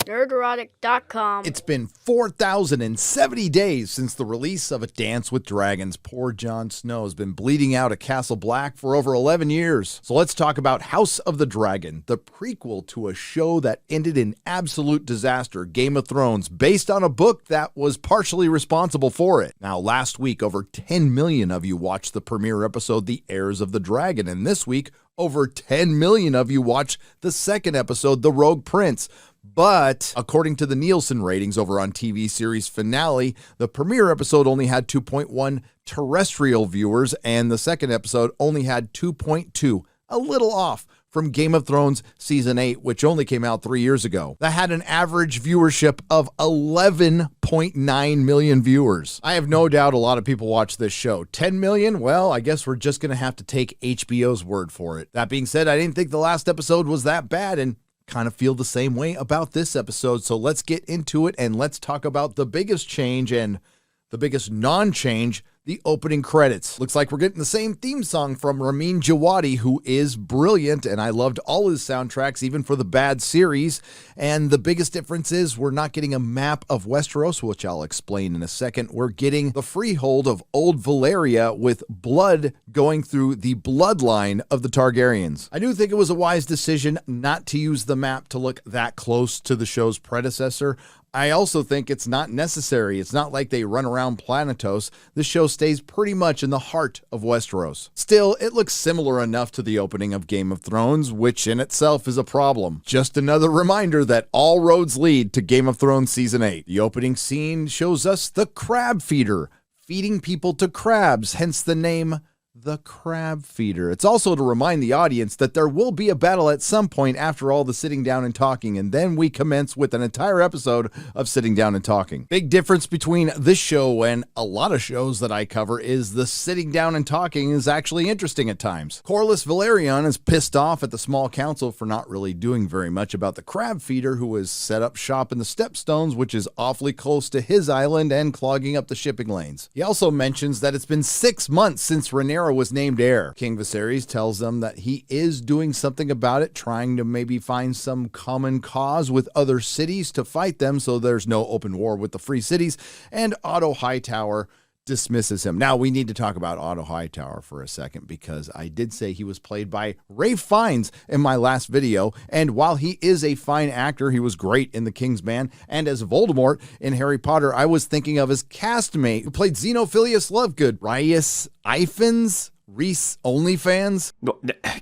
Nerdrotic.com. It's been 4,070 days since the release of A Dance with Dragons. Poor Jon Snow has been bleeding out at Castle Black for over 11 years. So let's talk about House of the Dragon, the prequel to a show that ended in absolute disaster, Game of Thrones, based on a book that was partially responsible for it. Now, last week, over 10 million of you watched the premiere episode, The Heirs of the Dragon, and this week, over 10 million of you watched the second episode, The Rogue Prince. But according to the Nielsen ratings over on TV series Finale, the premiere episode only had 2.1 terrestrial viewers, and the second episode only had 2.2, a little off from Game of Thrones Season 8, which only came out 3 years ago. That had an average viewership of 11.9 million viewers. I have no doubt a lot of people watch this show. 10 million? Well, I guess we're just going to have to take HBO's word for it. That being said, I didn't think the last episode was that bad, and kind of feel the same way about this episode. So let's get into it and let's talk about the biggest change and the biggest non-change, the opening credits. Looks like we're getting the same theme song from Ramin Djawadi, who is brilliant, and I loved all his soundtracks, even for the bad series. And the biggest difference is we're not getting a map of Westeros, which I'll explain in a second. We're getting the freehold of Old Valyria with blood going through the bloodline of the Targaryens. I do think it was a wise decision not to use the map to look that close to the show's predecessor. I also think it's not necessary. It's not like they run around Planetos. This show stays pretty much in the heart of Westeros. Still, it looks similar enough to the opening of Game of Thrones, which in itself is a problem. Just another reminder that all roads lead to Game of Thrones Season 8. The opening scene shows us the crab feeder, feeding people to crabs, hence the name The Crab Feeder. It's also to remind the audience that there will be a battle at some point after all the sitting down and talking, and then we commence with an entire episode of sitting down and talking. Big difference between this show and a lot of shows that I cover is the sitting down and talking is actually interesting at times. Corlys Velaryon is pissed off at the small council for not really doing very much about the Crab Feeder, who has set up shop in the Stepstones, which is awfully close to his island and clogging up the shipping lanes. He also mentions that it's been 6 months since Rhaenyra was named heir. King Viserys tells them that he is doing something about it, trying to maybe find some common cause with other cities to fight them so there's no open war with the free cities, and Otto Hightower dismisses him. Now, we need to talk about Otto Hightower for a second, because I did say he was played by Ralph Fiennes in my last video, and while he is a fine actor, he was great in The King's Man, and as Voldemort in Harry Potter, I was thinking of his castmate who played Xenophilius Lovegood, Rhys Ifans? Reese OnlyFans? No,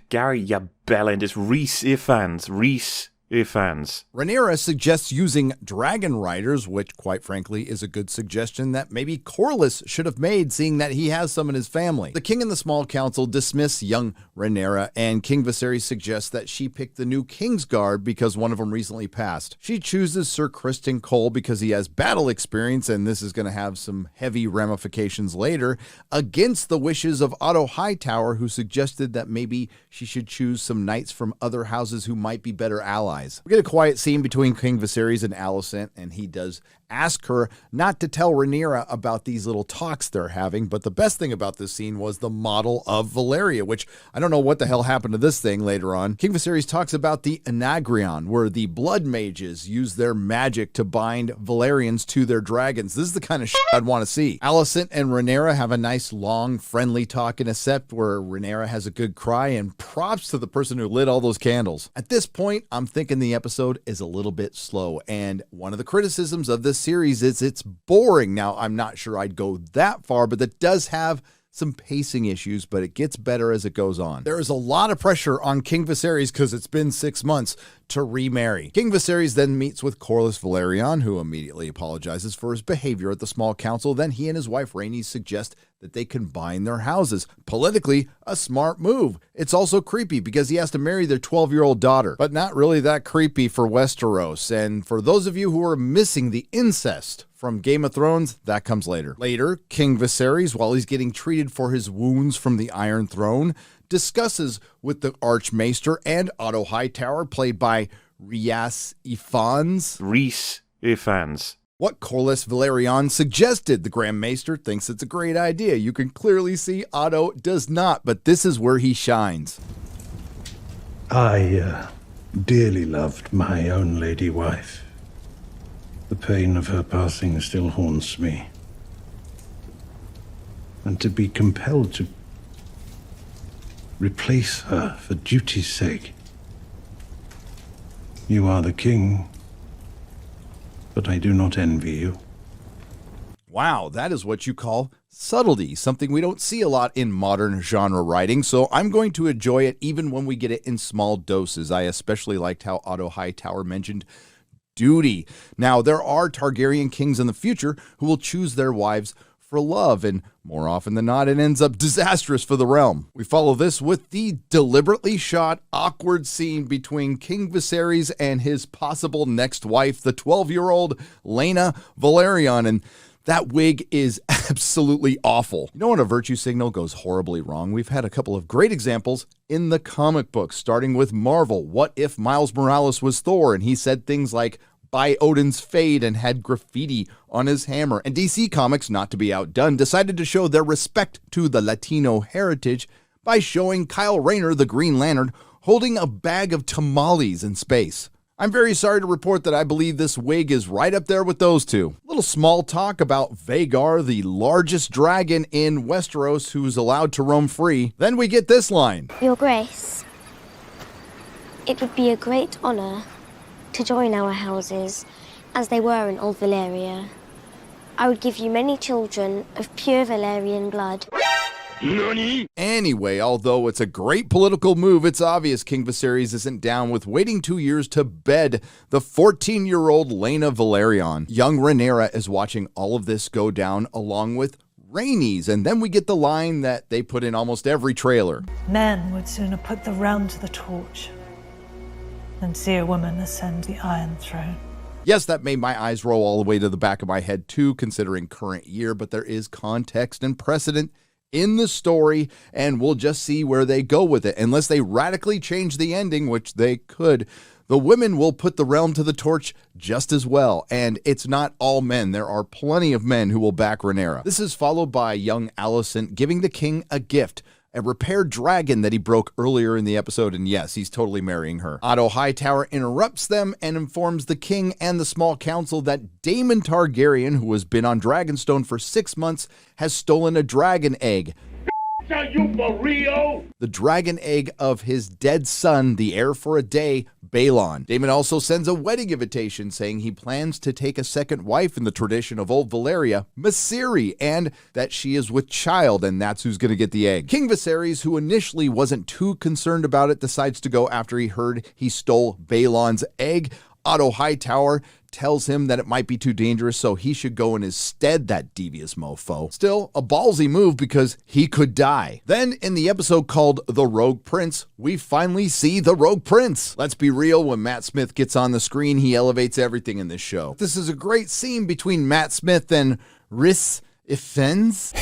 Gary, you bellend. It's Rhys Ifans. Rhys Ifans. Rhaenyra suggests using dragon riders, which quite frankly is a good suggestion that maybe Corlys should have made, seeing that he has some in his family. The king and the small council dismiss young Rhaenyra, and King Viserys suggests that she pick the new Kingsguard because one of them recently passed. She chooses Sir Criston Cole because he has battle experience, and this is going to have some heavy ramifications later, against the wishes of Otto Hightower, who suggested that maybe she should choose some knights from other houses who might be better allies. We get a quiet scene between King Viserys and Alicent, and he does ask her not to tell Rhaenyra about these little talks they're having, but the best thing about this scene was the model of Valyria, which I don't know what the hell happened to this thing later on. King Viserys talks about the Anagrion, where the blood mages use their magic to bind Valyrians to their dragons. This is the kind of shit I'd want to see. Alicent and Rhaenyra have a nice, long, friendly talk in a sept where Rhaenyra has a good cry, and props to the person who lit all those candles. At this point, I'm thinking the episode is a little bit slow, and one of the criticisms of this series is it's boring. Now, I'm not sure I'd go that far, but that does have some pacing issues, but it gets better as it goes on. There is a lot of pressure on King Viserys because it's been 6 months to remarry. King Viserys then meets with Corlys Velaryon, who immediately apologizes for his behavior at the small council. Then he and his wife Rhaenys suggest that they combine their houses. Politically, a smart move. It's also creepy because he has to marry their 12-year-old daughter, but not really that creepy for Westeros. And for those of you who are missing the incest from Game of Thrones, that comes later. Later, King Viserys, while he's getting treated for his wounds from the Iron Throne, discusses with the Archmaester and Otto Hightower, played by Rhys Ifans. Rhys Ifans. What Corlys Velaryon suggested. The Grand Maester thinks it's a great idea. You can clearly see Otto does not, but this is where he shines. I dearly loved my own lady wife. The pain of her passing still haunts me. And to be compelled to replace her for duty's sake. You are the king, but I do not envy you. Wow, that is what you call subtlety, something we don't see a lot in modern genre writing, so I'm going to enjoy it even when we get it in small doses. I especially liked how Otto Hightower mentioned duty. Now, there are Targaryen kings in the future who will choose their wives for love, and more often than not, it ends up disastrous for the realm. We follow this with the deliberately shot, awkward scene between King Viserys and his possible next wife, the 12-year-old Laena Velaryon, and that wig is absolutely awful. You know when a virtue signal goes horribly wrong? We've had a couple of great examples in the comic books, starting with Marvel. What if Miles Morales was Thor and he said things like, "By Odin's Fade," and had graffiti on his hammer? And DC Comics, not to be outdone, decided to show their respect to the Latino heritage by showing Kyle Rayner, the Green Lantern, holding a bag of tamales in space. I'm very sorry to report that I believe this wig is right up there with those two. A little small talk about Vhagar, the largest dragon in Westeros who's allowed to roam free. Then we get this line. Your Grace, it would be a great honor to join our houses as they were in Old Valyria. I would give you many children of pure Valyrian blood. Nani? Anyway, although it's a great political move, it's obvious King Viserys isn't down with waiting 2 years to bed the 14-year-old Laena Velaryon. Young Rhaenyra is watching all of this go down along with Rhaenys, and then we get the line that they put in almost every trailer. Men would sooner put the realm to the torch than see a woman ascend the Iron Throne. Yes, that made my eyes roll all the way to the back of my head too, considering current year, but there is context and precedent in the story, and we'll just see where they go with it. Unless they radically change the ending, which they could, the women will put the realm to the torch just as well. And it's not all men. There are plenty of men who will back Rhaenyra. This is followed by young Alicent giving the king a gift, a repaired dragon that he broke earlier in the episode, and yes, he's totally marrying her. Otto Hightower interrupts them and informs the king and the small council that Daemon Targaryen, who has been on Dragonstone for 6 months, has stolen a dragon egg. Are you for real? The dragon egg of his dead son, the heir for a day, Balon. Daemon also sends a wedding invitation saying he plans to take a second wife in the tradition of Old Valyria, Myseri, and that she is with child, and that's who's going to get the egg. King Viserys, who initially wasn't too concerned about it, decides to go after he heard he stole Balon's egg. Otto Hightower tells him that it might be too dangerous, so he should go in his stead, that devious mofo. Still, a ballsy move because he could die. Then, in the episode called The Rogue Prince, we finally see the Rogue Prince. Let's be real, when Matt Smith gets on the screen, he elevates everything in this show. This is a great scene between Matt Smith and Rhys Ifens.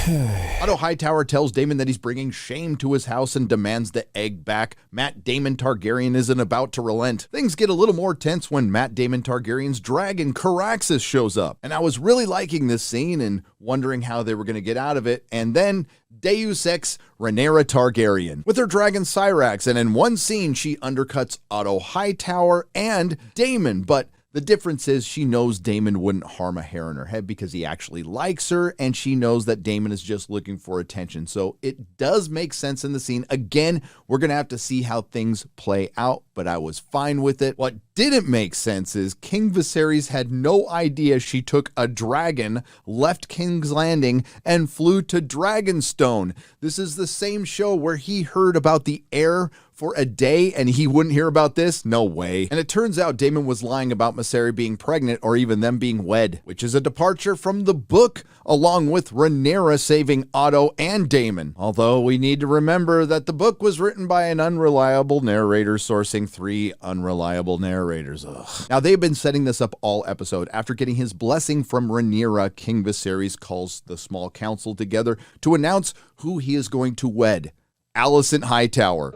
Otto Hightower tells Daemon that he's bringing shame to his house and demands the egg back. Matt Damon Targaryen isn't about to relent. Things get a little more tense when Matt Damon Targaryen's dragon Caraxes shows up. And I was really liking this scene and wondering how they were going to get out of it. And then Deus Ex Rhaenyra Targaryen with her dragon Syrax. And in one scene, she undercuts Otto Hightower and Daemon. But the difference is she knows Daemon wouldn't harm a hair in her head because he actually likes her, and she knows that Daemon is just looking for attention. So it does make sense in the scene. Again, we're going to have to see how things play out, but I was fine with it. What didn't make sense is King Viserys had no idea she took a dragon, left King's Landing, and flew to Dragonstone. This is the same show where he heard about the heir for a day and he wouldn't hear about this? No way. And it turns out Daemon was lying about Myseri being pregnant or even them being wed, which is a departure from the book, along with Rhaenyra saving Otto and Daemon. Although we need to remember that the book was written by an unreliable narrator sourcing 3 unreliable narrators. Ugh. Now they've been setting this up all episode. After getting his blessing from Rhaenyra, King Viserys calls the small council together to announce who he is going to wed. Alicent Hightower.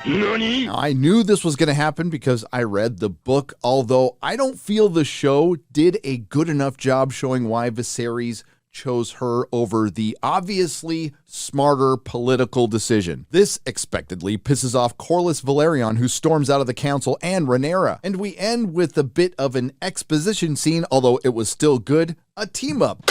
Nani? Now, I knew this was going to happen because I read the book, although I don't feel the show did a good enough job showing why Viserys chose her over the obviously smarter political decision. This expectedly pisses off Corlys Velaryon, who storms out of the council, and Rhaenyra. And we end with a bit of an exposition scene, although it was still good, a team-up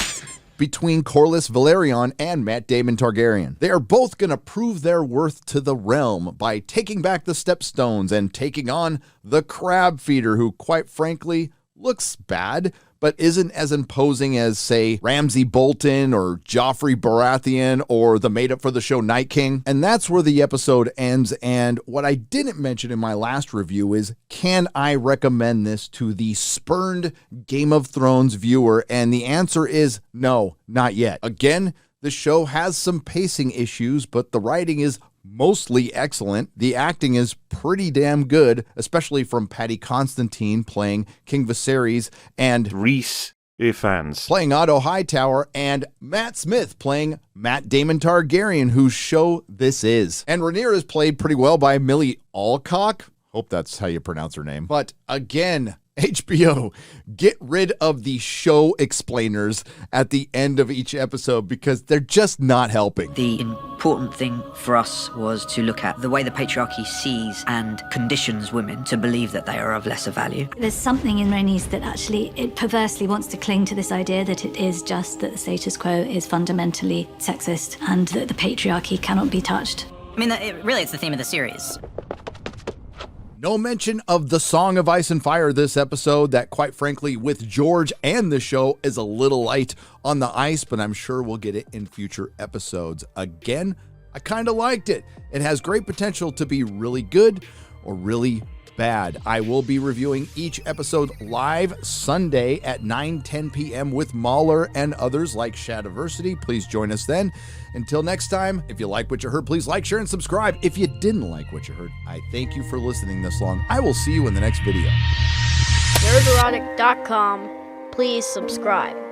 between Corlys Velaryon and Matt Damon Targaryen. They are both going to prove their worth to the realm by taking back the Stepstones and taking on the Crab Feeder, who, quite frankly, looks bad, but isn't as imposing as, say, Ramsay Bolton or Joffrey Baratheon or the made-up-for-the-show Night King. And that's where the episode ends, and what I didn't mention in my last review is, can I recommend this to the spurned Game of Thrones viewer? And the answer is no, not yet. Again, the show has some pacing issues, but the writing is mostly excellent. The acting is pretty damn good, especially from Paddy Constantine playing King Viserys and Rhys Ifans playing Otto Hightower, and Matt Smith playing Matt Damon Targaryen, whose show this is. And Rhaenyra is played pretty well by Millie Alcock. Hope that's how you pronounce her name. But again, HBO, get rid of the show explainers at the end of each episode because they're just not helping. The important thing for us was to look at the way the patriarchy sees and conditions women to believe that they are of lesser value. There's something in Rhaenys that actually, it perversely wants to cling to this idea that it is just that the status quo is fundamentally sexist and that the patriarchy cannot be touched. I mean, it's the theme of the series. No mention of the Song of Ice and Fire this episode. That, quite frankly, with George and the show, is a little light on the ice, but I'm sure we'll get it in future episodes. Again, I kind of liked it. It has great potential to be really good or really bad. I will be reviewing each episode live Sunday at 9:10 p.m. with Mahler and others like Shadiversity. Please join us then. Until next time, if you like what you heard, please like, share, and subscribe. If you didn't like what you heard, I thank you for listening this long. I will see you in the next video. Nerdrotic.com. Please subscribe.